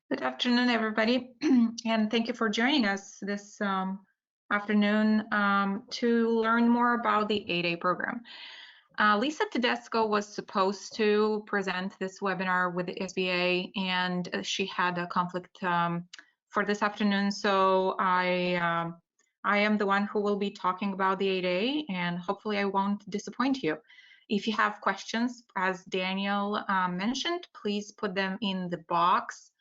Good afternoon, everybody, and thank you for joining us this afternoon to learn more about the 8A program. Lisa Tedesco was supposed to present this webinar with the SBA, and she had a conflict for this afternoon, so I am the one who will be talking about the 8A, and hopefully I won't disappoint you. If you have questions, as Daniel mentioned, please put them in the box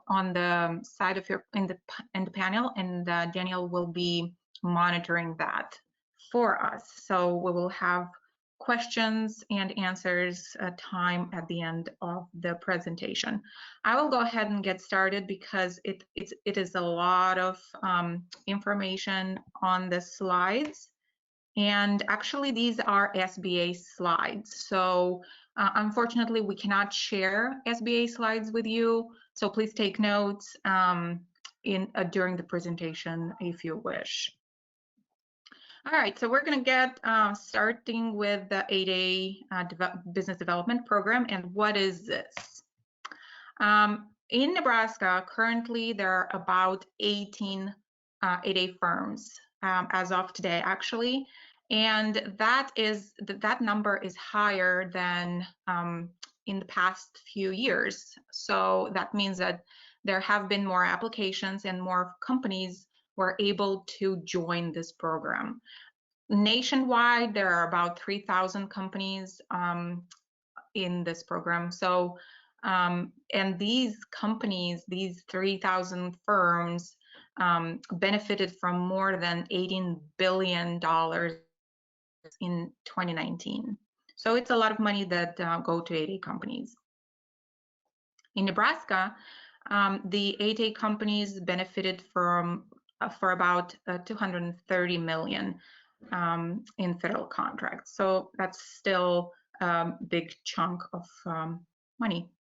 on the side of in the panel, and Daniel will be monitoring that for us. So we will have questions and answers time at the end of the presentation. I will go ahead and get started because it is a lot of information on the slides. And actually, these are SBA slides. So unfortunately, we cannot share SBA slides with you. So please take notes during the presentation if you wish. All right, so we're going to get starting with the 8A Business Development Program. And what is this? In Nebraska, currently there are about 18 8A firms as of today, actually. And that number is higher than in the past few years. So that means that there have been more applications and more companies were able to join this program. Nationwide, there are about 3,000 companies in this program. So, and these companies, these 3,000 firms, benefited from more than $18 billion in 2019. So it's a lot of money that go to 8A companies. In Nebraska, the 8A companies benefited from for about 230 million in federal contracts. So that's still a big chunk of money.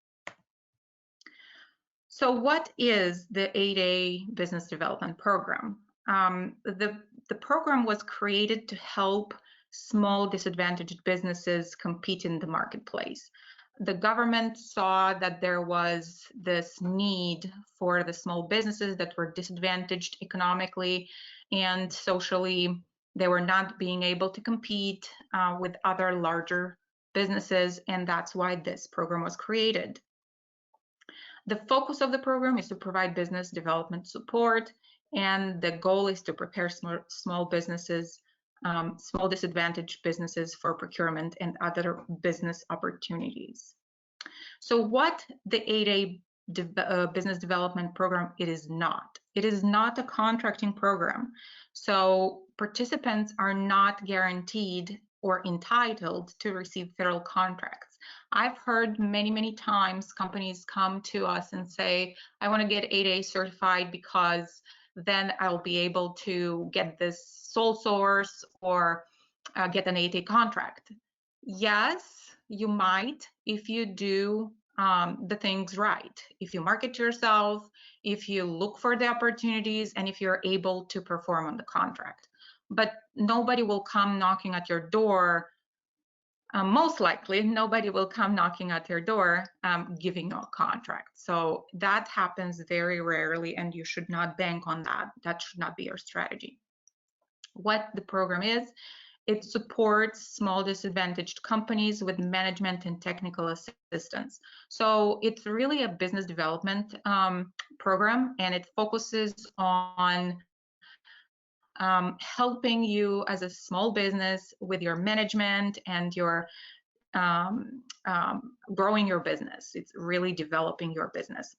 So what is the 8A Business Development Program? The program was created to help small disadvantaged businesses compete in the marketplace. The government saw that there was this need for the small businesses that were disadvantaged economically and socially. They were not being able to compete with other larger businesses, and that's why this program was created. The focus of the program is to provide business development support, and the goal is to prepare small businesses, small disadvantaged businesses for procurement and other business opportunities. So what the 8A Business Development Program, it is not. It is not a contracting program. So participants are not guaranteed or entitled to receive federal contracts. I've heard many times companies come to us and say, I want to get 8A certified because then I'll be able to get this sole source or get an 8A contract. Yes, you might if you do the things right. If you market yourself, if you look for the opportunities, and if you're able to perform on the contract. But nobody will come knocking at your door. Most likely, nobody will come knocking at your door giving you a contract. So that happens very rarely, and you should not bank on that. That should not be your strategy. What the program is, it supports small disadvantaged companies with management and technical assistance. So it's really a business development program, and it focuses on helping you as a small business with your management and your growing your business. It's really developing your business.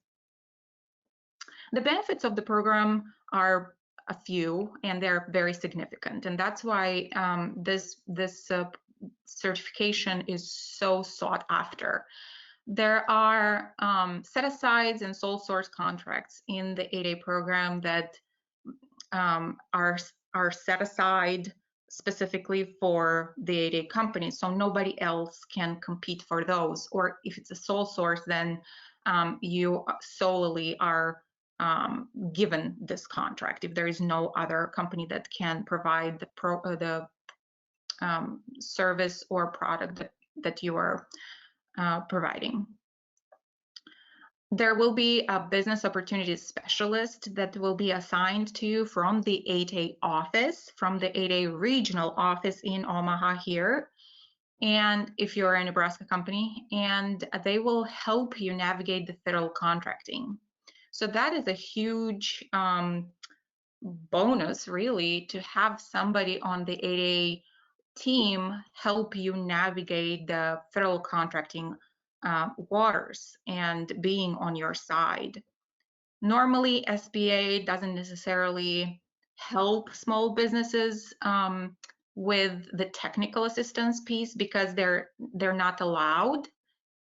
The benefits of the program are a few, and they're very significant, and that's why this certification is so sought after. There are set-asides and sole source contracts in the 8A program that are set aside specifically for the 8A companies, so nobody else can compete for those. Or if it's a sole source, then you solely are given this contract if there is no other company that can provide the service or product that you are providing. There will be a business opportunities specialist that will be assigned to you from the 8A office, from the 8A regional office in Omaha here. And if you're a Nebraska company, and they will help you navigate the federal contracting. So that is a huge bonus, really, to have somebody on the 8A team help you navigate the federal contracting waters and being on your side. Normally, SBA doesn't necessarily help small businesses with the technical assistance piece because they're not allowed,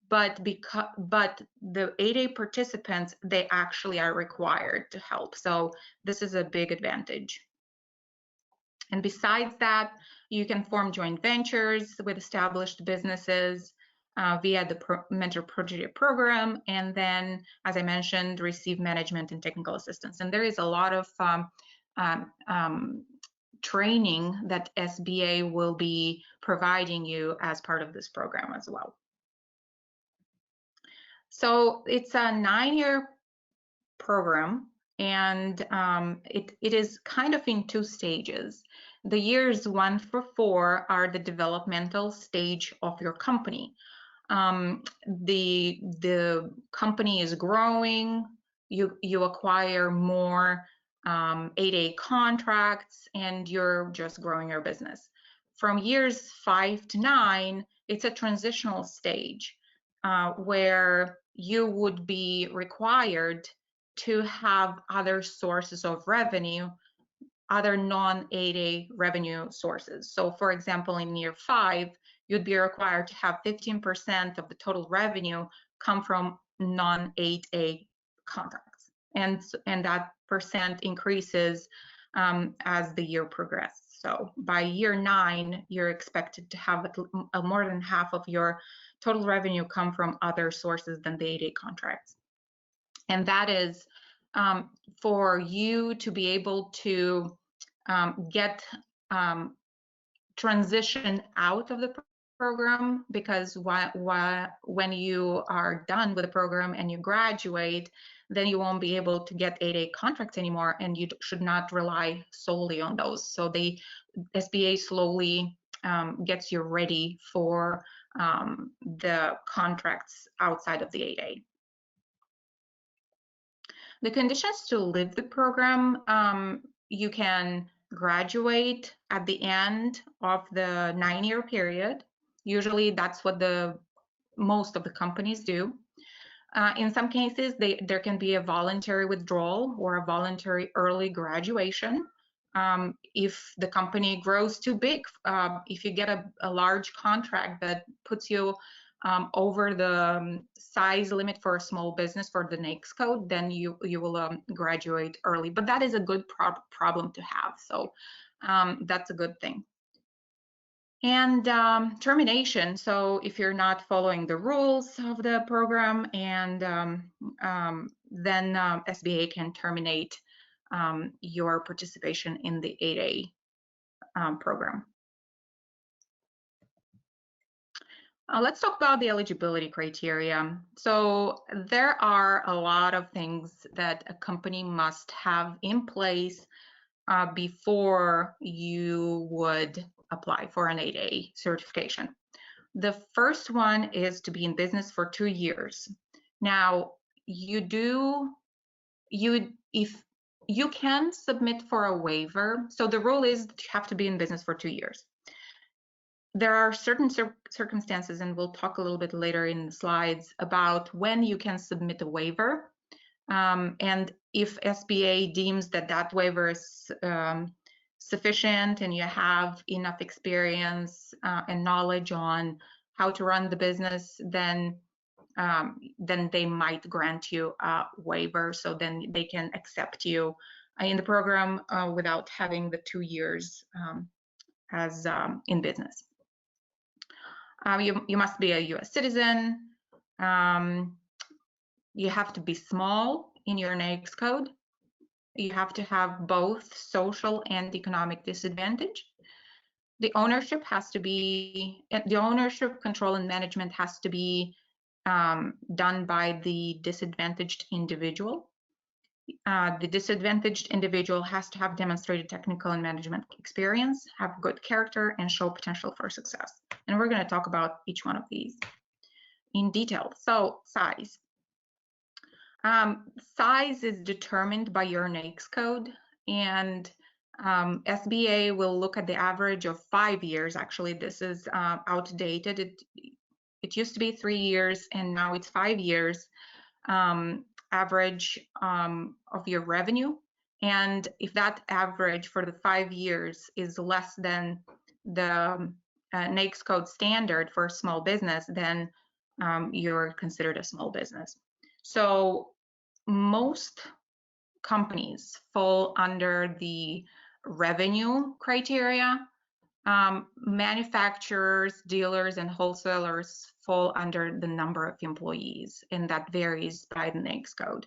but the 8A participants, they actually are required to help. So this is a big advantage. And besides that, you can form joint ventures with established businesses via the Mentor Protege program, and then, as I mentioned, receive management and technical assistance. And there is a lot of training that SBA will be providing you as part of this program as well. So it's a 9-year program, and it is kind of in 2 stages. The years 1 through 4 are the developmental stage of your company. The company is growing, you acquire more 8A contracts, and you're just growing your business. From years 5 to 9, it's a transitional stage where you would be required to have other sources of revenue, other non-8A revenue sources. So for example, in year 5, you'd be required to have 15% of the total revenue come from non-8A contracts. And that percent increases as the year progresses. So by year 9, you're expected to have more than half of your total revenue come from other sources than the 8A contracts. And that is for you to be able to get transition out of the program, because when you are done with the program and you graduate, then you won't be able to get 8A contracts anymore, and you should not rely solely on those. So the SBA slowly gets you ready for the contracts outside of the 8A. The conditions to leave the program, you can graduate at the end of the 9-year period. Usually that's what most of the companies do. In some cases, there can be a voluntary withdrawal or a voluntary early graduation. If the company grows too big, if you get a large contract that puts you over the size limit for a small business for the NAICS code, then you will graduate early. But that is a good problem to have. So that's a good thing. And termination. So if you're not following the rules of the program, and then SBA can terminate your participation in the 8A program. Let's talk about the eligibility criteria. So there are a lot of things that a company must have in place before you would apply for an 8A certification. The first one is to be in business for 2 years. Now, if you can submit for a waiver. So the rule is that you have to be in business for 2 years. There are certain circumstances, and we'll talk a little bit later in the slides about when you can submit a waiver. And if SBA deems that that waiver is sufficient and you have enough experience and knowledge on how to run the business, then they might grant you a waiver. So then they can accept you in the program without having the 2 years as in business. You must be a US citizen. You have to be small in your NAICS code. You have to have both social and economic disadvantage. The ownership has to be, the ownership, control, and management has to be done by the disadvantaged individual. The disadvantaged individual has to have demonstrated technical and management experience, have good character, and show potential for success. And we're going to talk about each one of these in detail. So size. Size is determined by your NAICS code, and SBA will look at the average of 5 years. Actually, this is outdated. It used to be 3 years, and now it's 5 years. Average of your revenue, and if that average for the 5 years is less than the NAICS code standard for a small business, then you're considered a small business. So most companies fall under the revenue criteria. Manufacturers, dealers, and wholesalers fall under the number of employees, and that varies by the NAICS code.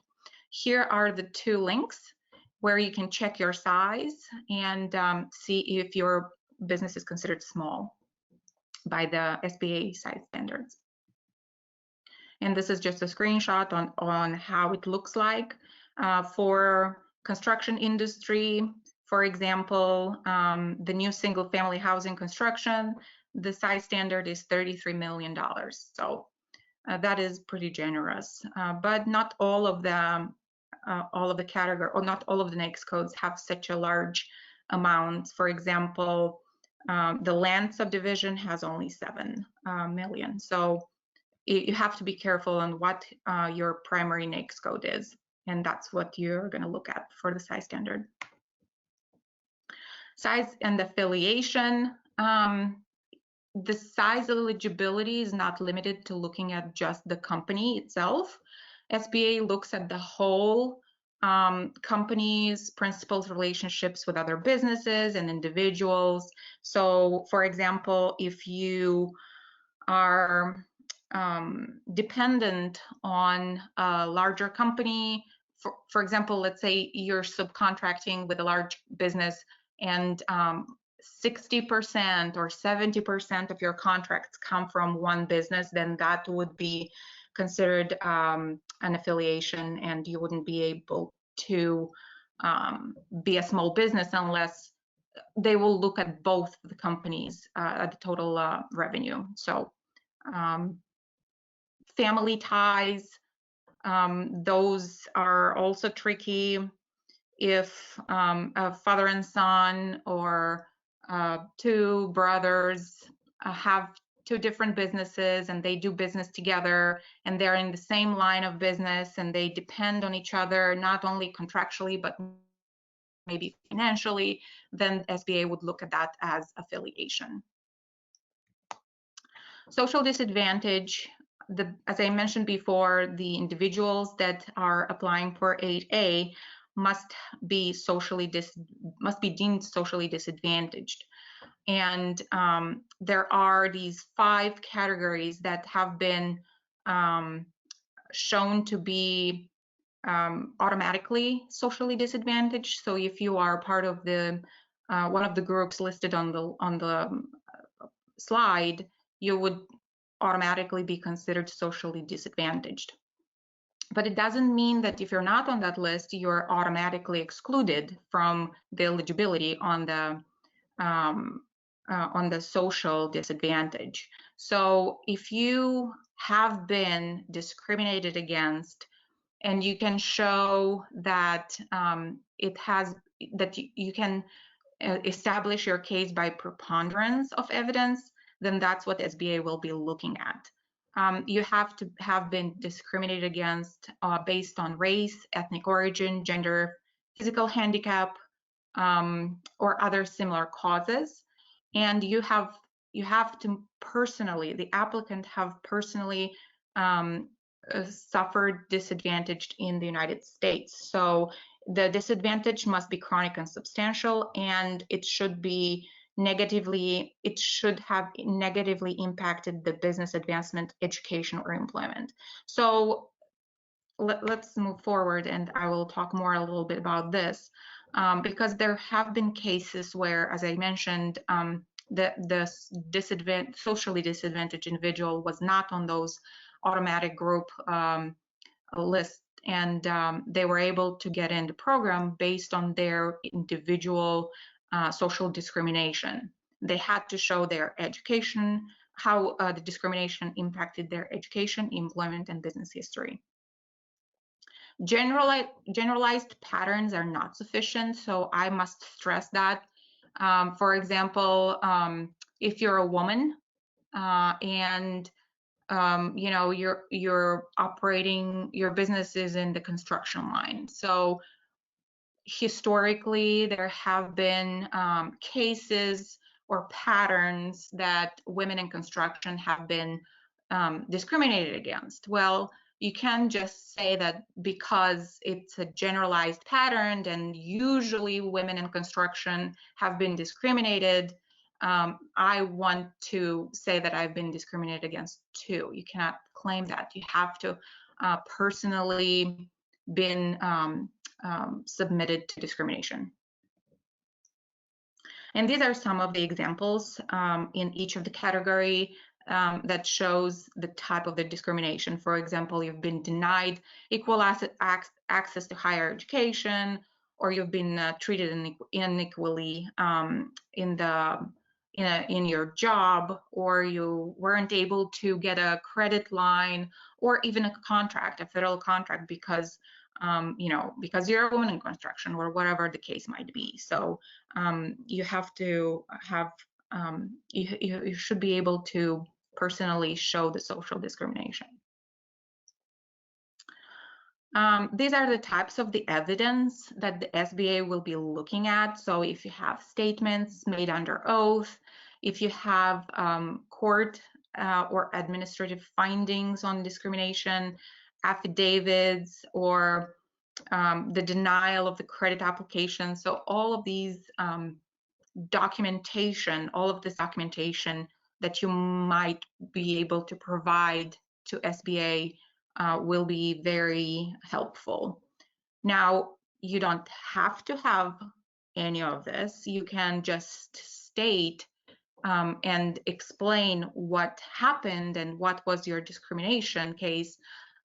Here are the 2 links where you can check your size and see if your business is considered small by the SBA size standards. And this is just a screenshot on how it looks like for construction industry. For example, the new single-family housing construction, the size standard is $33 million. So that is pretty generous, but not all of the category, or not all of the NAICS codes have such a large amount. For example, the land subdivision has only 7 million. So you have to be careful on what your primary NAICS code is, and that's what you're going to look at for the size standard. Size and affiliation. The size eligibility is not limited to looking at just the company itself. SBA looks at the whole company's principals' relationships with other businesses and individuals. So, for example, if you are dependent on a larger company, for example, let's say you're subcontracting with a large business, and 60% or 70% of your contracts come from one business, then that would be considered an affiliation, and you wouldn't be able to be a small business unless they will look at both the companies at the total revenue. So family ties, those are also tricky. If a father and son or 2 brothers have 2 different businesses and they do business together and they're in the same line of business and they depend on each other, not only contractually, but maybe financially, then SBA would look at that as affiliation. Social disadvantage. As I mentioned before, the individuals that are applying for 8A must be deemed socially disadvantaged. And there are these 5 categories that have been shown to be automatically socially disadvantaged. So if you are part of the one of the groups listed on the slide, you would automatically be considered socially disadvantaged. But it doesn't mean that if you're not on that list, you're automatically excluded from the eligibility on the social disadvantage. So if you have been discriminated against, and you can show that you can establish your case by preponderance of evidence, then that's what SBA will be looking at. You have to have been discriminated against based on race, ethnic origin, gender, physical handicap, or other similar causes. And you have to personally, the applicant have personally suffered disadvantaged in the United States. So the disadvantage must be chronic and substantial, and it should have negatively impacted the business advancement, education, or employment. So let's move forward, and I will talk more a little bit about this, because there have been cases where, as I mentioned, the socially disadvantaged individual was not on those automatic group list, and they were able to get in the program based on their individual social discrimination. They had to show their education, how the discrimination impacted their education, employment, and business history. Generalized patterns are not sufficient, so I must stress that. For example, if you're a woman and you know, you're operating, your business is in the construction line. So historically, there have been cases or patterns that women in construction have been discriminated against. Well, you can't just say that because it's a generalized pattern and usually women in construction have been discriminated. I want to say that I've been discriminated against too. You cannot claim that. You have to personally been submitted to discrimination. And these are some of the examples in each of the category that shows the type of the discrimination. For example, you've been denied equal access to higher education, or you've been treated unequally in your job, or you weren't able to get a credit line or even a contract, a federal contract, because you know, because you're a woman in construction or whatever the case might be. So you have to have, you should be able to personally show the social discrimination. These are the types of the evidence that the SBA will be looking at. So if you have statements made under oath, if you have court or administrative findings on discrimination, affidavits, or the denial of the credit application. So all of these documentation, all of this documentation that you might be able to provide to SBA will be very helpful. Now, you don't have to have any of this. You can just state and explain what happened and what was your discrimination case,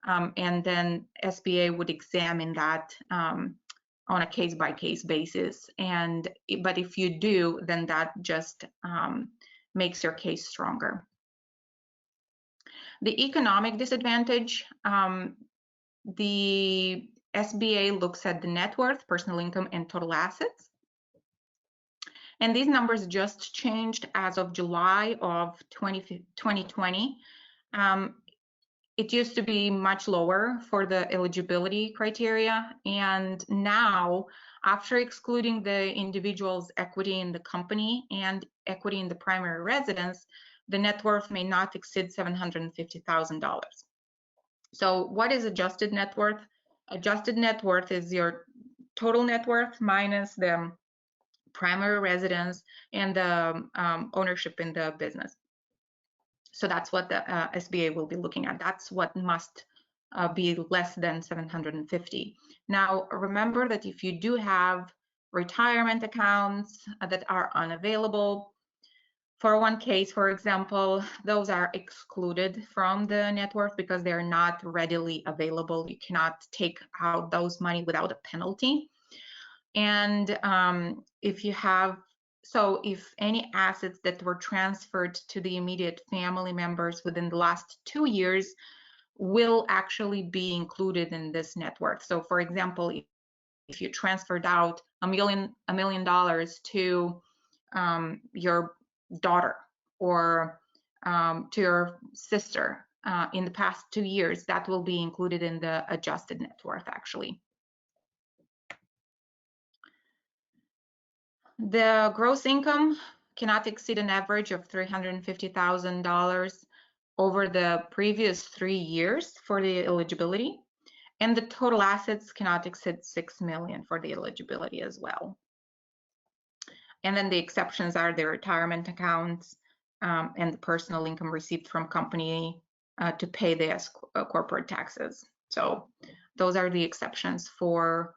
and then SBA would examine that on a case-by-case basis. But if you do, then that just makes your case stronger. The economic disadvantage, the SBA looks at the net worth, personal income, and total assets. And these numbers just changed as of July of 2020. It used to be much lower for the eligibility criteria. And now, after excluding the individual's equity in the company and equity in the primary residence, the net worth may not exceed $750,000. So what is adjusted net worth? Adjusted net worth is your total net worth minus the primary residence and the ownership in the business. So that's what the SBA will be looking at. That's what must be less than 750. Now, remember that if you do have retirement accounts that are unavailable, for one case, for example, those are excluded from the net worth because they're not readily available. You cannot take out those money without a penalty. And if you have, so if any assets that were transferred to the immediate family members within the last 2 years will actually be included in this net worth. So for example, if you transferred out $1 million to your daughter or to your sister in the past 2 years, that will be included in the adjusted net worth actually. The gross income cannot exceed an average of $350,000 over the previous 3 years for the eligibility, and the total assets cannot exceed $6 million for the eligibility as well. And then the exceptions are the retirement accounts and the personal income received from company to pay the corporate taxes. So those are the exceptions for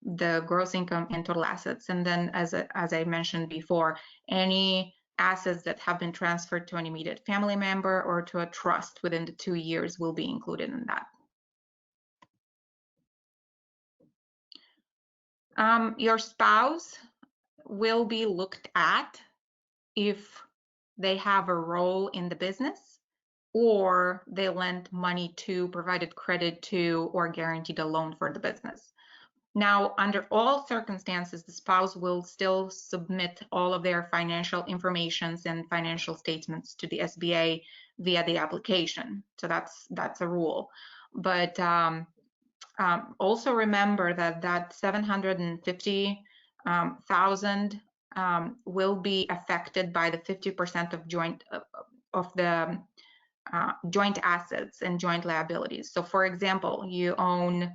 the gross income and total assets. And then as I mentioned before, any assets that have been transferred to an immediate family member or to a trust within the 2 years will be included in that. Your spouse will be looked at if they have a role in the business or they lent money to, provided credit to, or guaranteed a loan for the business. Now, under all circumstances, the spouse will still submit all of their financial information and financial statements to the SBA via the application. So that's a rule. But also remember that 750,000 will be affected by the 50% of the joint assets and joint liabilities. So, for example, you own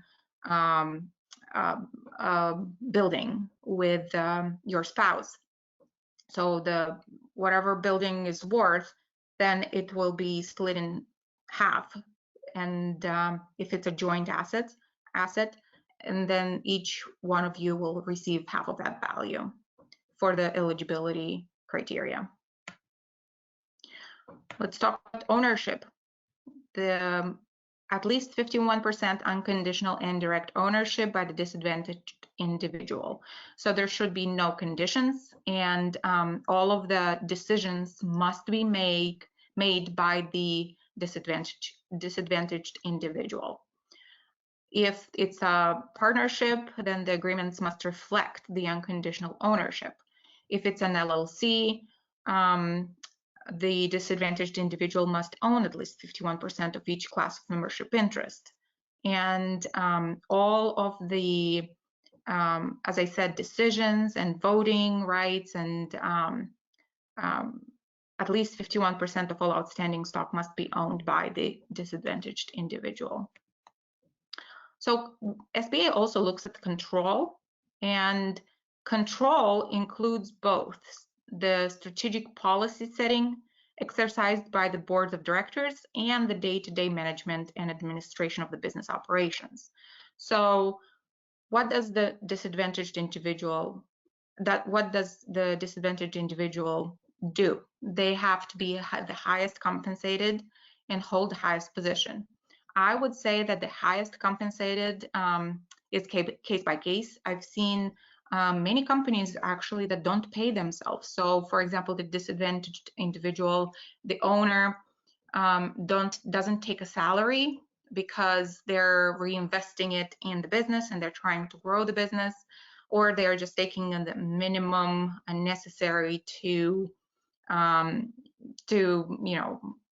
a building with your spouse. So whatever building is worth, then it will be split in half. And if it's a joint asset, and then each one of you will receive half of that value for the eligibility criteria. Let's talk about ownership. At least 51% unconditional indirect ownership by the disadvantaged individual. So there should be no conditions, and all of the decisions must be made by the disadvantaged individual. If it's a partnership, then the agreements must reflect the unconditional ownership. If it's an LLC, the disadvantaged individual must own at least 51% of each class of membership interest. And all of the, as I said, decisions and voting rights and at least 51% of all outstanding stock must be owned by the disadvantaged individual. So SBA also looks at control, and control includes both the strategic policy setting exercised by the boards of directors and the day-to-day management and administration of the business operations. So what does the disadvantaged individual do? They have to be the highest compensated and hold the highest position. I would say that the highest compensated is case by case. I've seen many companies actually that don't pay themselves. So, for example, the disadvantaged individual, the owner, doesn't take a salary because they're reinvesting it in the business and they're trying to grow the business, or they're just taking the minimum necessary to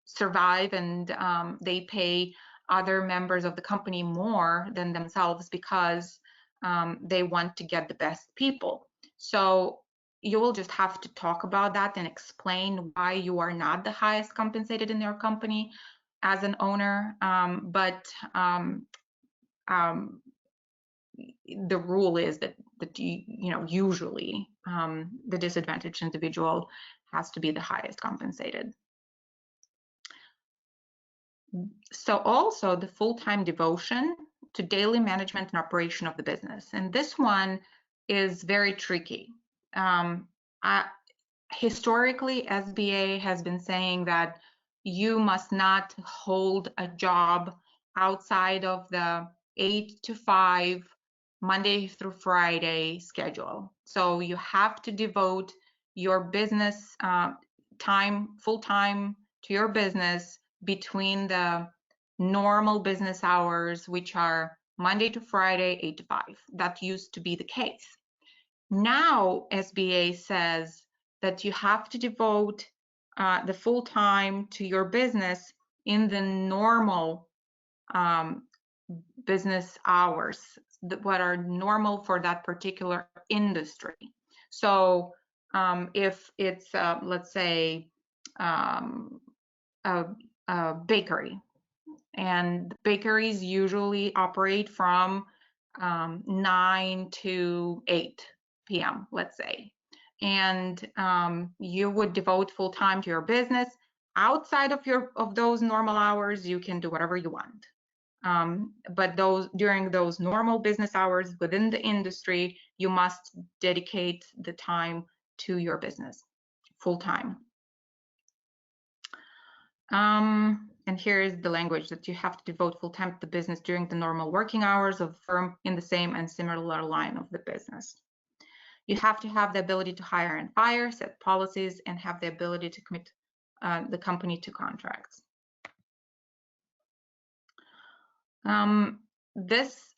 survive, and they pay other members of the company more than themselves because they want to get the best people. So you will just have to talk about that and explain why you are not the highest compensated in your company as an owner. But the rule is that usually the disadvantaged individual has to be the highest compensated. So also the full-time devotion to daily management and operation of the business. And this one is very tricky. Historically, SBA has been saying that you must not hold a job outside of the 8 to 5 Monday through Friday schedule. So you have to devote your business time, full-time, to your business between the normal business hours, which are Monday to Friday, 8 to 5. That used to be the case. Now SBA says that you have to devote the full time to your business in the normal business hours, what are normal for that particular industry. So if it's, let's say, a bakery, and bakeries usually operate from 9 to 8 p.m., let's say, and you would devote full time to your business. Outside of those normal hours, you can do whatever you want. But during those normal business hours within the industry, you must dedicate the time to your business. full-time. And here is the language that you have to devote full-time to the business during the normal working hours of the firm in the same and similar line of the business. You have to have the ability to hire and fire, set policies, and have the ability to commit the company to contracts. This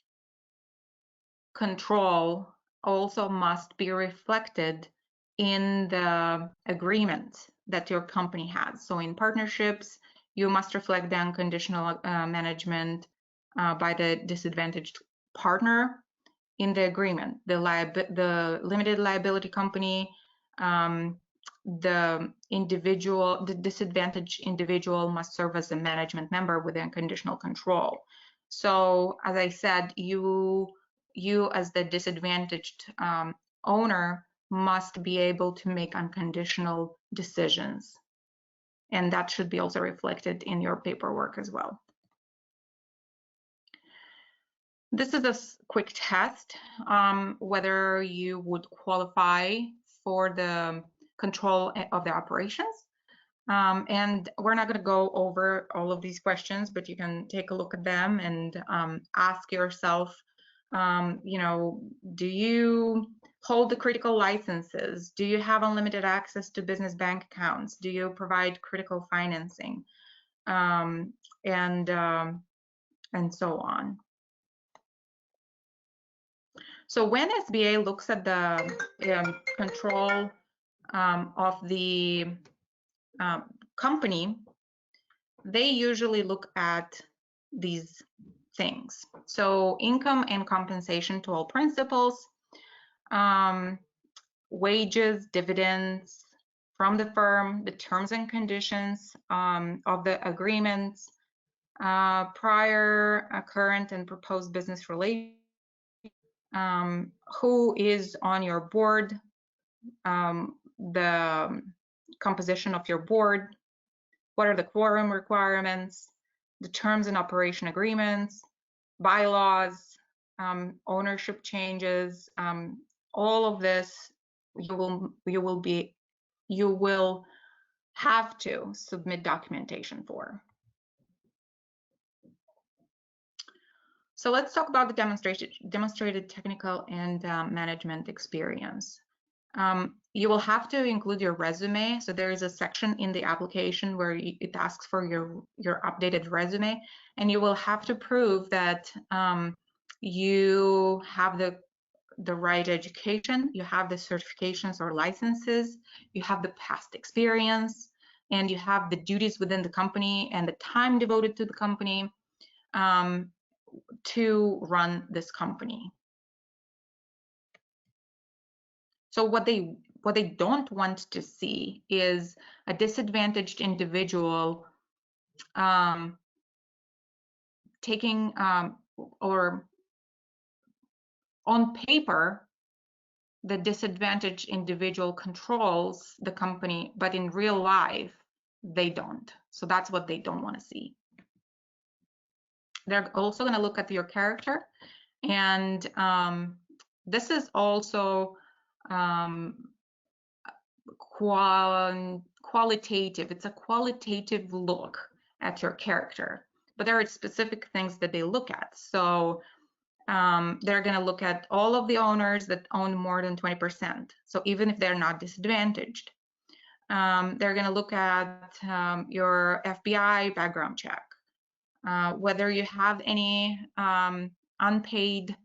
control also must be reflected in the agreement that your company has. So in partnerships, you must reflect the unconditional management by the disadvantaged partner in the agreement. The limited liability company, the disadvantaged individual must serve as a management member with unconditional control. So as I said, you as the disadvantaged owner must be able to make unconditional decisions. And that should be also reflected in your paperwork as well. This is a quick test whether you would qualify for the control of the operations. And we're not going to go over all of these questions, but you can take a look at them and ask yourself, you know, do you hold the critical licenses? Do you have unlimited access to business bank accounts? Do you provide critical financing? And so on. So when SBA looks at the control of the company, they usually look at these things. So income and compensation to all principals, wages, dividends from the firm, the terms and conditions of the agreements, prior, current, and proposed business relations, who is on your board, the composition of your board, what are the quorum requirements, the terms and operation agreements, bylaws, ownership changes, all of this you will have to submit documentation for. So let's talk about the demonstrated technical and management experience. You will have to include your resume. So there is a section in the application where it asks for your updated resume, and you will have to prove that you have the right education, you have the certifications or licenses, you have the past experience, and you have the duties within the company and the time devoted to the company to run this company. So what they don't want to see is a disadvantaged individual taking or on paper, the disadvantaged individual controls the company, but in real life, they don't. So that's what they don't want to see. They're also going to look at your character, and this is also qualitative. It's a qualitative look at your character, but there are specific things that they look at. So they're going to look at all of the owners that own more than 20%. So even if they're not disadvantaged, they're going to look at your FBI background check, whether you have any unpaid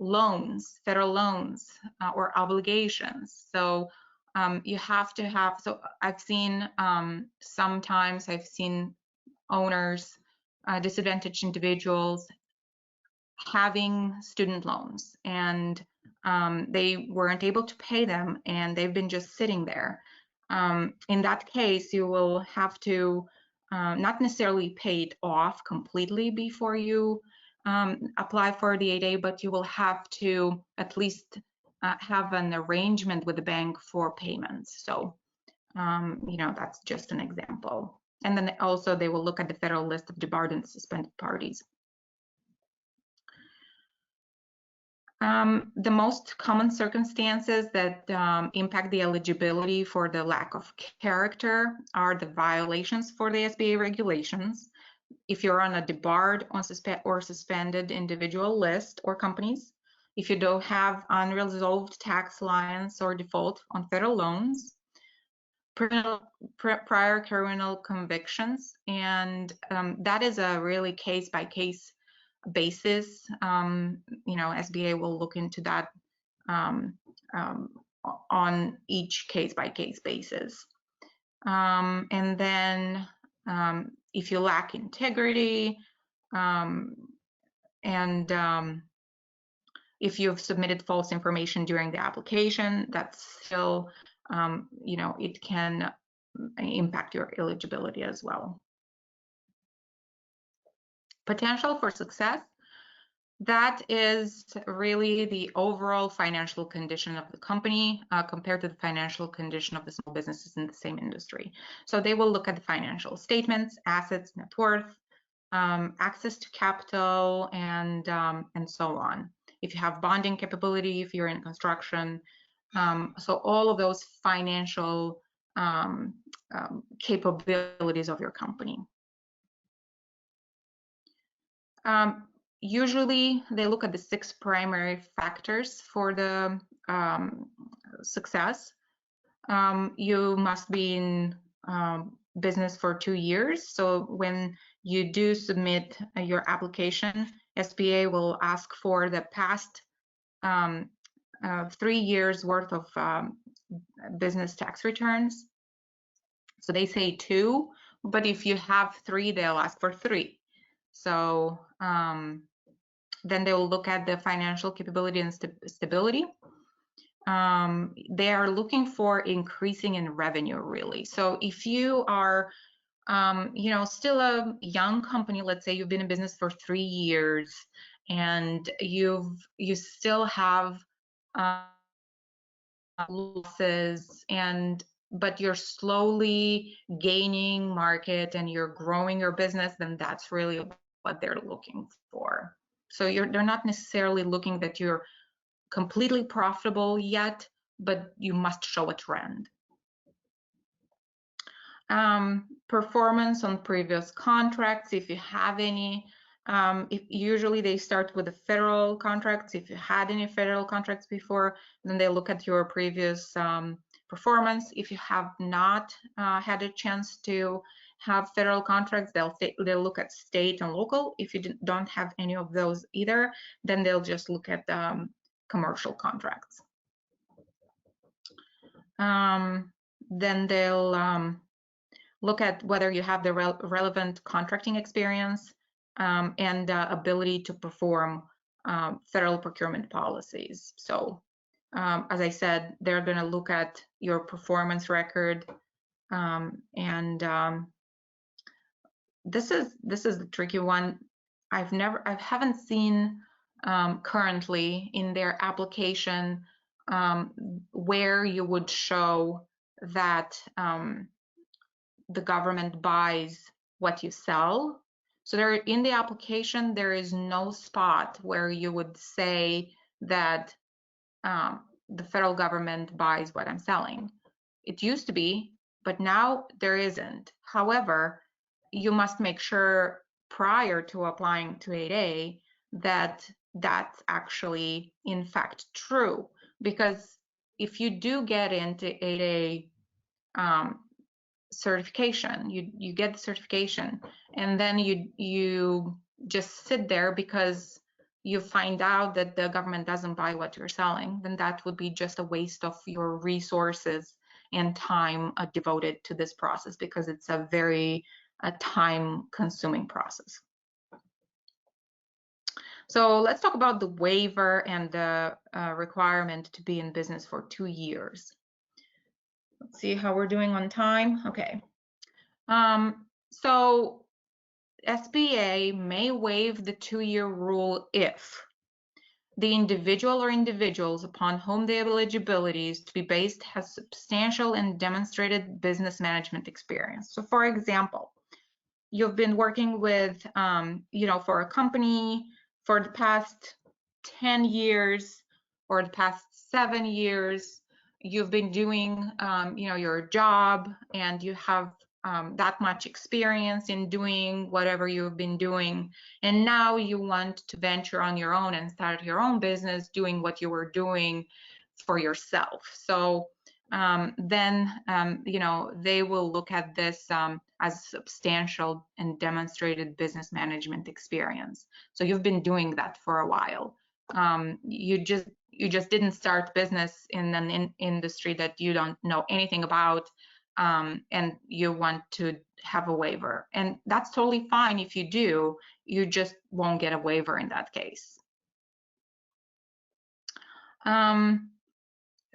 loans, federal loans, or obligations. So you have to have, so I've seen, sometimes I've seen owners, disadvantaged individuals having student loans, and they weren't able to pay them, and they've been just sitting there. In that case, you will have to not necessarily pay it off completely before you apply for the 8A, but you will have to at least have an arrangement with the bank for payments. So, you know, that's just an example. And then also they will look at the federal list of debarred and suspended parties. The most common circumstances that impact the eligibility for the lack of character are the violations for the SBA regulations. If you're on a debarred or suspended individual list or companies, if you don't have unresolved tax liens or default on federal loans, prior criminal convictions, and that is a really case-by-case basis. SBA will look into that on each case-by-case basis. And then if you lack integrity, and if you've submitted false information during the application, that's still, it can impact your eligibility as well. Potential for success, that is really the overall financial condition of the company compared to the financial condition of the small businesses in the same industry. So they will look at the financial statements, assets, net worth, access to capital, and so on. If you have bonding capability, if you're in construction, so all of those financial capabilities of your company. Usually they look at the 6 primary factors for the success. You must be in business for 2 years. So when you do submit your application, SBA will ask for the past 3 years worth of business tax returns. So they say 2, but if you have 3, they'll ask for 3. So then they will look at the financial capability and stability. They are looking for increasing in revenue, really. So if you are, still a young company, let's say you've been in business for 3 years, and you still have losses, but you're slowly gaining market and you're growing your business, then that's really what they're looking for. So they're not necessarily looking that you're completely profitable yet, but you must show a trend. Performance on previous contracts, if you have any. Usually they start with the federal contracts. If you had any federal contracts before, then they look at your previous performance. If you have not had a chance to have federal contracts, they'll look at state and local. If you don't have any of those either, then they'll just look at commercial contracts. Then they'll look at whether you have the relevant contracting experience and ability to perform federal procurement policies. So as I said, they're going to look at your performance record, and this is the tricky one. I haven't seen currently in their application where you would show that the government buys what you sell. So there, in the application, there is no spot where you would say that the federal government buys what I'm selling. It used to be, but now there isn't. However, you must make sure prior to applying to 8A that that's actually in fact true, because if you do get into 8A certification, you get the certification, and then you just sit there because you find out that the government doesn't buy what you're selling, then that would be just a waste of your resources and time devoted to this process, because it's a very time-consuming process. So let's talk about the waiver and the requirement to be in business for 2 years. Let's see how we're doing on time. Okay. So SBA may waive the 2-year rule if the individual or individuals upon whom the eligibility is to be based has substantial and demonstrated business management experience. So for example, you've been working with, for a company for the past 10 years or the past 7 years, you've been doing, your job, and you have that much experience in doing whatever you've been doing, and now you want to venture on your own and start your own business doing what you were doing for yourself. So then they will look at this as substantial and demonstrated business management experience. So you've been doing that for a while. You just didn't start business in an industry that you don't know anything about, and you want to have a waiver. And that's totally fine if you do. You just won't get a waiver in that case.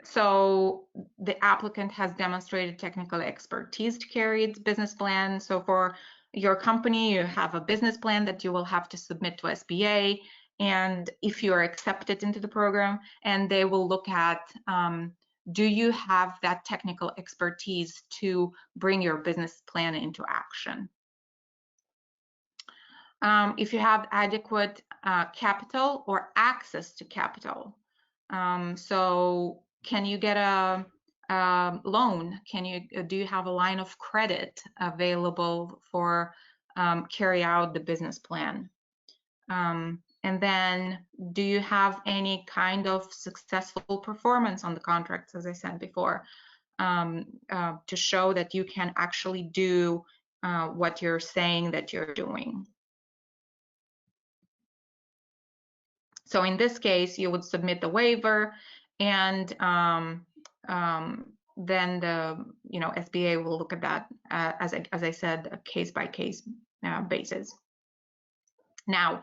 So the applicant has demonstrated technical expertise to carry its business plan. So for your company, you have a business plan that you will have to submit to SBA. And if you are accepted into the program, and they will look at, do you have that technical expertise to bring your business plan into action? If you have adequate capital or access to capital. So can you get a loan? Do you have a line of credit available for carry out the business plan? And then, do you have any kind of successful performance on the contracts, as I said before, to show that you can actually do what you're saying that you're doing? So in this case, you would submit the waiver, and then the SBA will look at that as I said, a case-by-case basis. Now,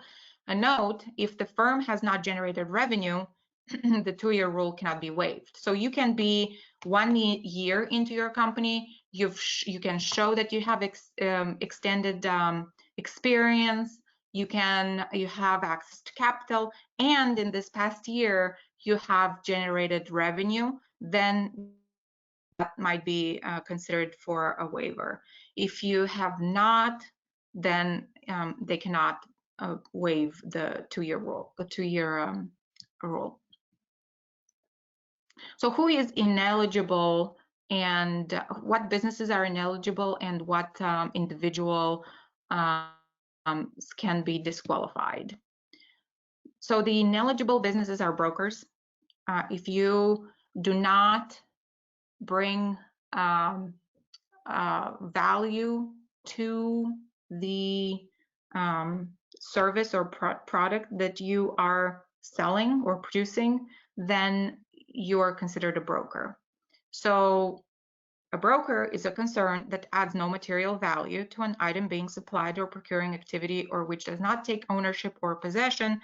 a note: if the firm has not generated revenue, the 2-year rule cannot be waived. So you can be 1 year into your company, you can show that you have extended experience. You have access to capital, and in this past year you have generated revenue, then that might be considered for a waiver. If you have not, then they cannot waive the 2-year rule, rule. So who is ineligible, and what businesses are ineligible, and what individual can be disqualified? So the ineligible businesses are brokers. If you do not bring value to the service or product that you are selling or producing, then you are considered a broker. So a broker is a concern that adds no material value to an item being supplied or procuring activity, or which does not take ownership or possession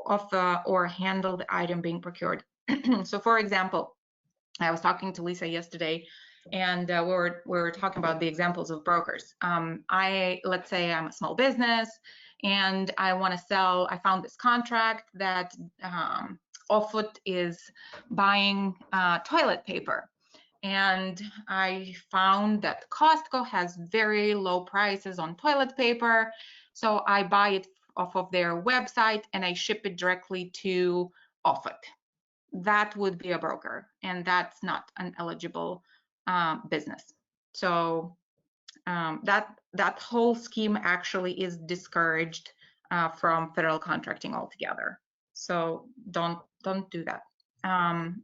of or handle the item being procured. So for example, I was talking to Lisa yesterday, and we were talking about the examples of brokers. Let's say I'm a small business and I want to sell. I found this contract that Offoot is buying toilet paper, and I found that Costco has very low prices on toilet paper, so I buy it off of their website and I ship it directly to Offoot. That would be a broker, and that's not an eligible business. So that whole scheme actually is discouraged from federal contracting altogether. So don't do that.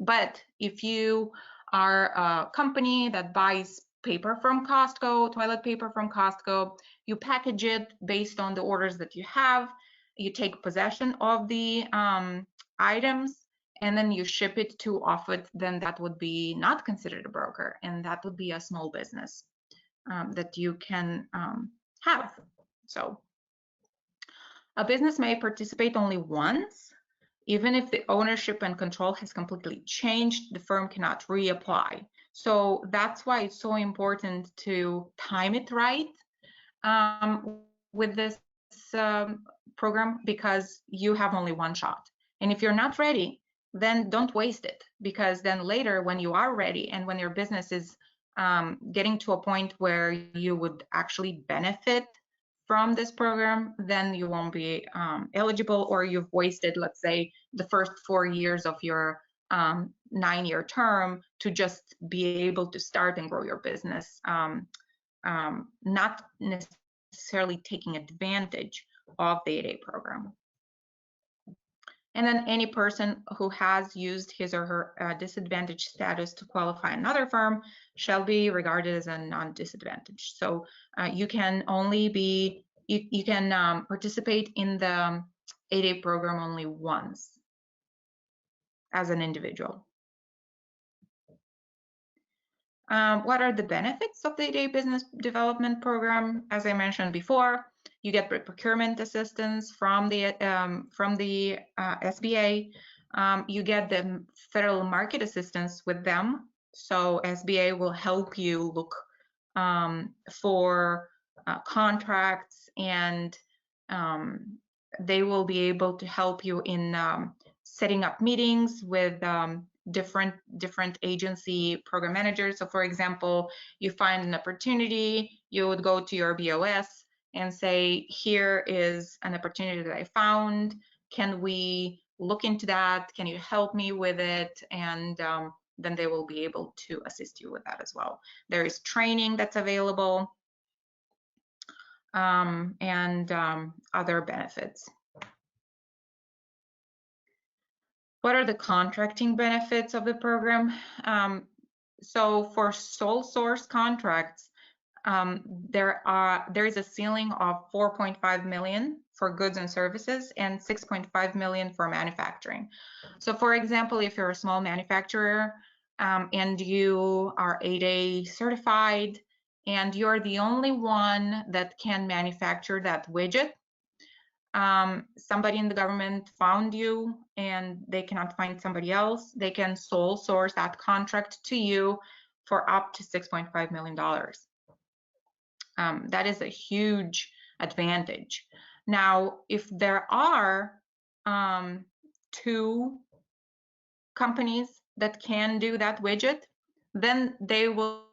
But if you are a company that buys paper from Costco, toilet paper from Costco, you package it based on the orders that you have, you take possession of the items, and then you ship it to Offoot, then that would be not considered a broker, and that would be a small business that you can have. So a business may participate only once. Even if the ownership and control has completely changed, the firm cannot reapply. So that's why it's so important to time it right with this program, because you have only one shot. And if you're not ready, then don't waste it, because then later when you are ready and when your business is getting to a point where you would actually benefit from this program, then you won't be eligible, or you've wasted, let's say, the first 4 years of your 9-year term to just be able to start and grow your business, not necessarily taking advantage of the 8A program. And then any person who has used his or her disadvantaged status to qualify another firm shall be regarded as a non-disadvantaged. So you can only be, you can participate in the 8A program only once as an individual. What are the benefits of the 8A Business Development Program? As I mentioned before, you get procurement assistance from the SBA. You get the federal market assistance with them. So SBA will help you look for contracts, and they will be able to help you in setting up meetings with different agency program managers. So for example, you find an opportunity, you would go to your BOS and say, here is an opportunity that I found. Can we look into that? Can you help me with it? And then they will be able to assist you with that as well. There is training that's available, and other benefits. What are the contracting benefits of the program? So for sole source contracts, there is a ceiling of 4.5 million for goods and services and 6.5 million for manufacturing. So for example, if you're a small manufacturer and you are 8A certified and you're the only one that can manufacture that widget, somebody in the government found you and they cannot find somebody else, they can sole source that contract to you for up to $6.5 million. That is a huge advantage. Now, if there are 2 companies that can do that widget, then they will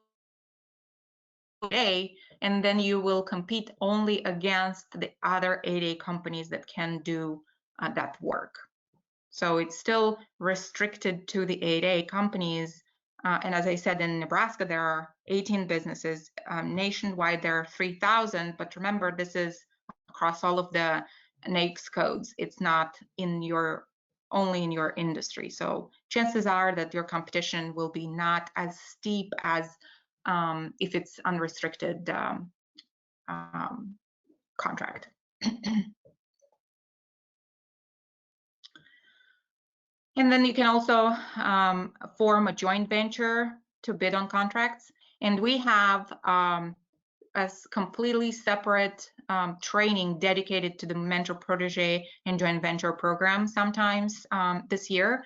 and then you will compete only against the other 8A companies that can do that work. So it's still restricted to the 8A companies. And as I said, in Nebraska, there are 18 businesses. Nationwide, there are 3,000. But remember, this is across all of the NAICS codes. It's not in only in your industry. So chances are that your competition will be not as steep as if it's unrestricted contract. And then you can also form a joint venture to bid on contracts. And we have a completely separate training dedicated to the mentor protege and joint venture program sometimes this year.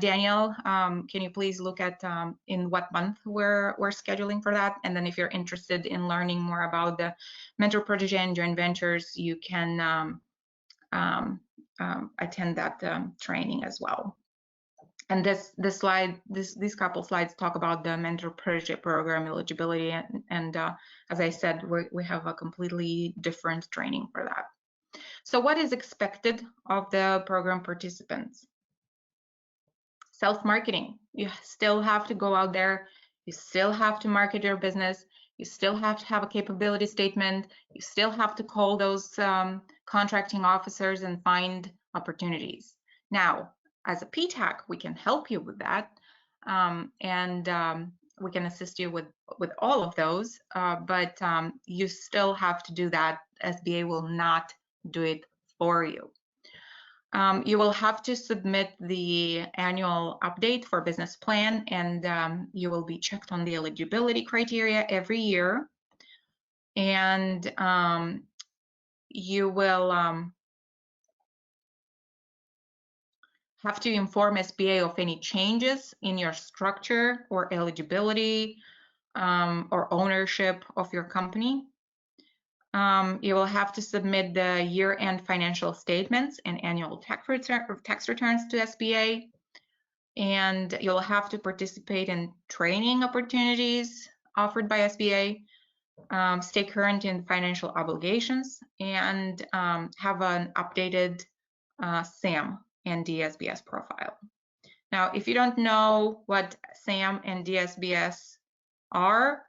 Daniel, can you please look at in what month we're scheduling for that? And then if you're interested in learning more about the mentor protege and joint ventures, you can attend that training as well. And these couple slides talk about the mentor protege program eligibility, and as I said, we have a completely different training for that. So what is expected of the program participants? Self-marketing. You still have to go out there, you still have to market your business, you still have to have a capability statement, you still have to call those contracting officers and find opportunities. Now, as a PTAC, we can help you with that, and we can assist you with all of those, but you still have to do that. SBA will not do it for you. You will have to submit the annual update for business plan, and you will be checked on the eligibility criteria every year. And you will have to inform SBA of any changes in your structure or eligibility or ownership of your company. You will have to submit the year-end financial statements and annual tax returns to SBA. And you'll have to participate in training opportunities offered by SBA. stay current in financial obligations, and have an updated SAM and DSBS profile. Now, if you don't know what SAM and DSBS are,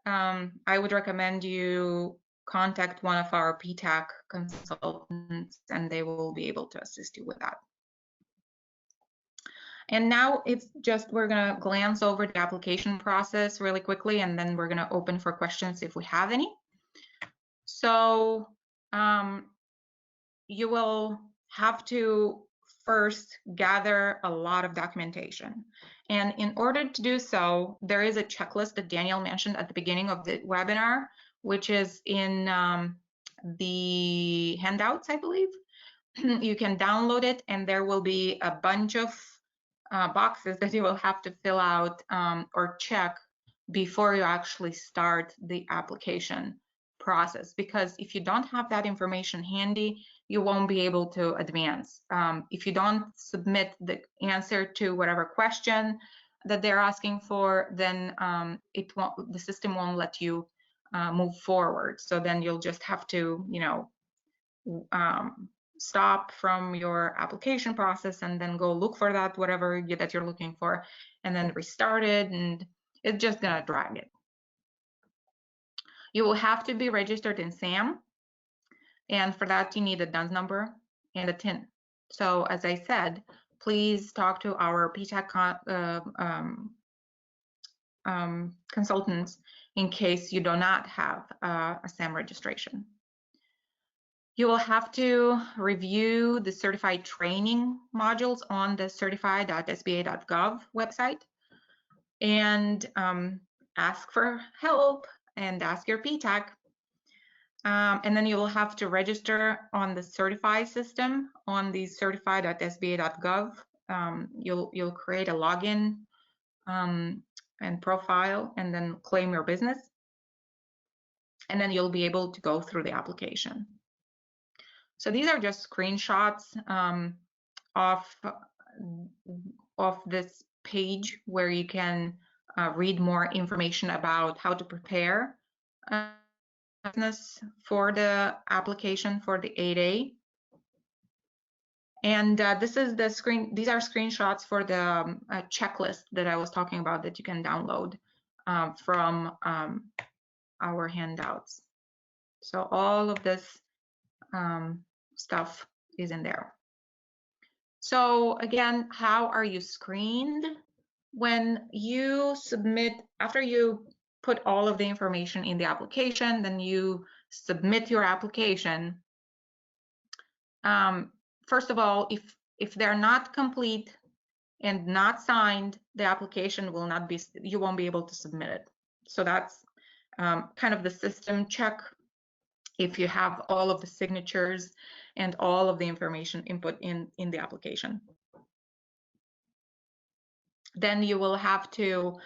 I would recommend you contact one of our PTAC consultants, and they will be able to assist you with that. And now it's just, we're going to glance over the application process really quickly, and then we're going to open for questions if we have any. So you will have to first gather a lot of documentation. And in order to do so, there is a checklist that Daniel mentioned at the beginning of the webinar, which is in the handouts, I believe. You can download it, and there will be a bunch of boxes that you will have to fill out or check before you actually start the application process. Because if you don't have that information handy, you won't be able to advance. If you don't submit the answer to whatever question that they're asking for, then the system won't let you move forward. So then you'll just have to, stop from your application process and then go look for that whatever that you're looking for, and then restart it, and it's just gonna drag it. You will have to be registered in SAM, and for that you need a DUNS number and a TIN. So as I said, please talk to our PTAC consultants in case you do not have a SAM registration. You will have to review the certified training modules on the certify.sba.gov website, and ask for help and ask your PTAC. And then you will have to register on the Certify system on the certify.sba.gov. You'll create a login and profile, and then claim your business, and then you'll be able to go through the application. So these are just screenshots of this page where you can read more information about how to prepare business for the application for the 8A. And this is the screen. These are screenshots for the checklist that I was talking about that you can download from our handouts. So all of this stuff is in there. So again, how are you screened? When you submit, after you put all of the information in the application, then you submit your application. First of all, if they're not complete and not signed, the application will not be, you won't be able to submit it. So that's kind of the system check. If you have all of the signatures and all of the information input in the application, then you will have to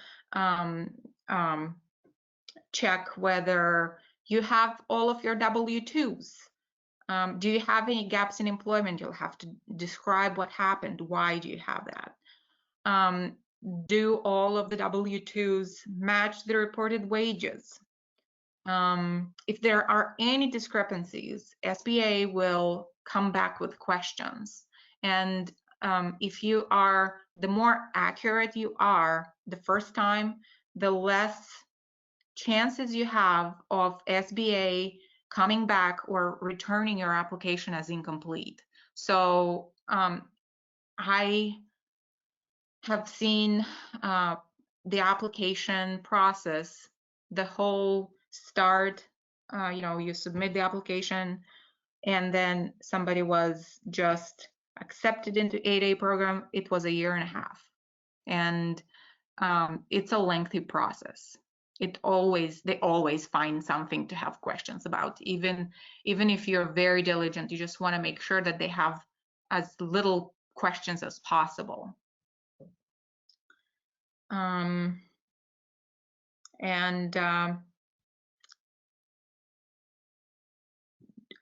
check whether you have all of your W-2s. Do you have any gaps in employment? You'll have to describe what happened. Why do you have that? Do all of the W-2s match the reported wages? If there are any discrepancies, SBA will come back with questions. And if you are, the more accurate you are the first time, the less chances you have of SBA coming back or returning your application as incomplete. So I have seen the application process, the whole start, you submit the application, and then somebody was just accepted into 8A program. It was 1.5 years, and it's a lengthy process. They always find something to have questions about. Even if you're very diligent, you just want to make sure that they have as little questions as possible.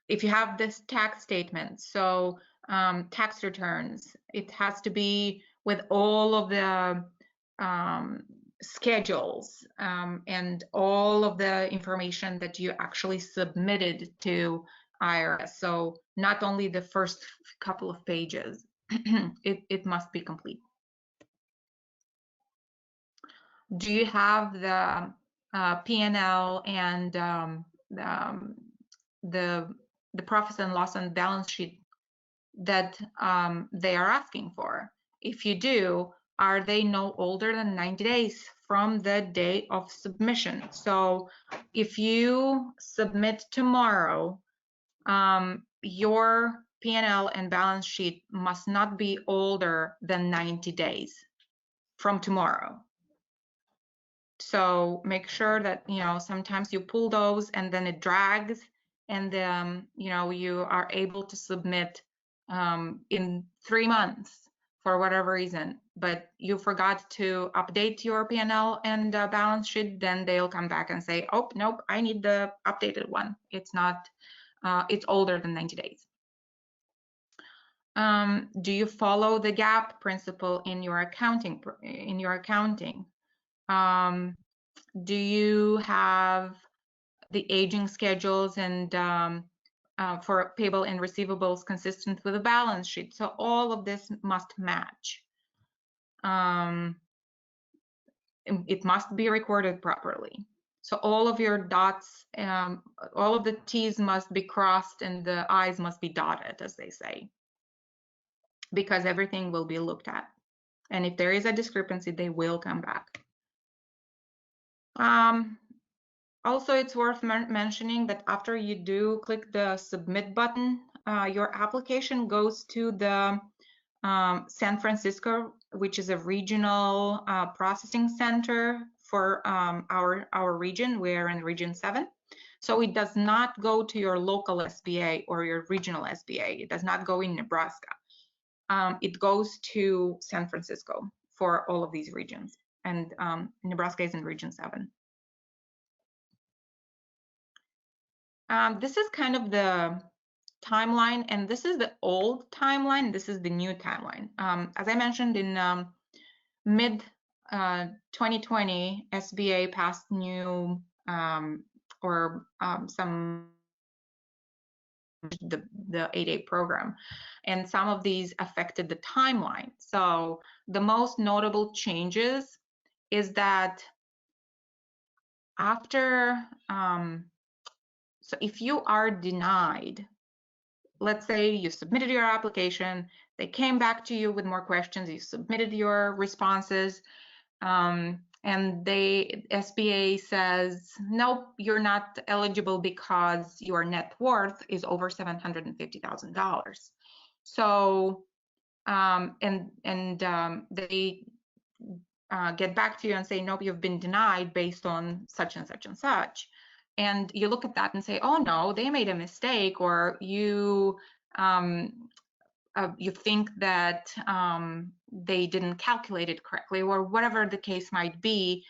If you have this tax statement, so tax returns, it has to be with all of the schedules and all of the information that you actually submitted to IRS. So not only the first couple of pages, it must be complete. Do you have the P&L and the profits and loss and balance sheet that they are asking for? If you do, are they no older than 90 days from the date of submission? So if you submit tomorrow, your P&L and balance sheet must not be older than 90 days from tomorrow. So make sure that, you know, sometimes you pull those and then it drags, and you know, you are able to submit in 3 months for whatever reason, but you forgot to update your P&L and balance sheet, then they'll come back and say, oh, nope, I need the updated one. It's not, it's older than 90 days. Do you follow the GAAP principle in your accounting? Do you have the aging schedules and for payable and receivables consistent with the balance sheet? So all of this must match. It must be recorded properly. So all of your dots, all of the T's must be crossed and the I's must be dotted, as they say, because everything will be looked at. And if there is a discrepancy, they will come back. Also, it's worth mentioning that after you do click the submit button, your application goes to the San Francisco, which is a regional processing center for our region. We're in region 7. So it does not go to your local SBA or your regional SBA. It does not go in Nebraska. It goes to San Francisco for all of these regions. And Nebraska is in region 7. This is kind of the timeline, and this is the old timeline. This is the new timeline. As I mentioned, in mid 2020, SBA passed new some the 8A program, and some of these affected the timeline. So the most notable changes is that after so if you are denied, let's say you submitted your application, they came back to you with more questions, you submitted your responses, and the SBA says, nope, you're not eligible because your net worth is over $750,000. So, they get back to you and say, nope, you've been denied based on such and such and such. And you look at that and say, oh no, they made a mistake, or you think that they didn't calculate it correctly, or whatever the case might be,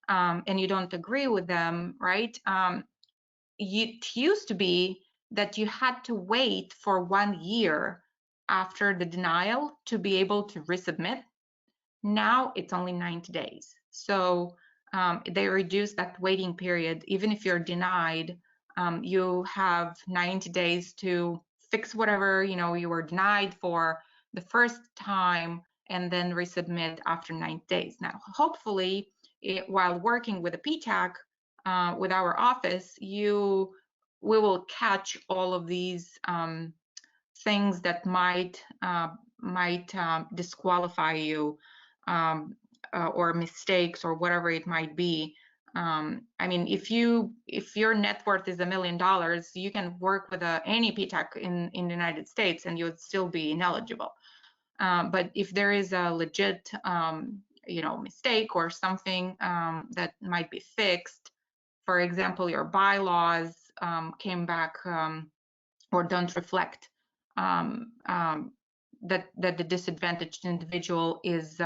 and you don't agree with them, right? It used to be that you had to wait for 1 year after the denial to be able to resubmit. Now it's only 90 days. So they reduced that waiting period. Even if you're denied, you have 90 days to fix whatever you were denied for the first time, and then resubmit after 90 days. Now, hopefully, while working with a PTAC, with our office, we will catch all of these things that might disqualify you, or mistakes, or whatever it might be. I mean, if your net worth is $1 million, you can work with any PTAC in the United States and you would still be ineligible. But if there is a legit mistake or something that might be fixed, for example, your bylaws came back or don't reflect that the disadvantaged individual is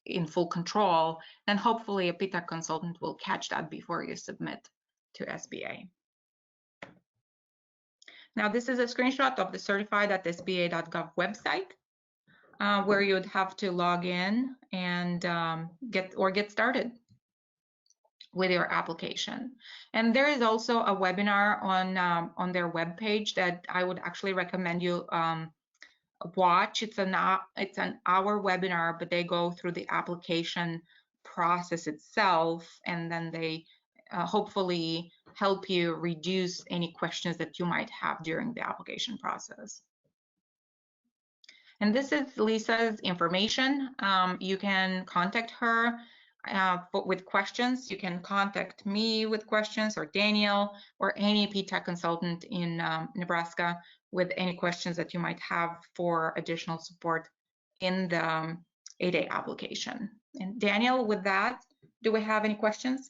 in full control, then hopefully a PTAC consultant will catch that before you submit to SBA. Now, this is a screenshot of the certified.sba.gov website, where you would have to log in and get started. with your application. And there is also a webinar on their webpage that I would actually recommend you watch. It's an hour webinar, but they go through the application process itself, and then they hopefully help you reduce any questions that you might have during the application process. And this is Lisa's information. You can contact her with questions. You can contact me with questions, or Daniel, or any P-TECH consultant in Nebraska with any questions that you might have for additional support in the 8A application. And Daniel, with that, do we have any questions?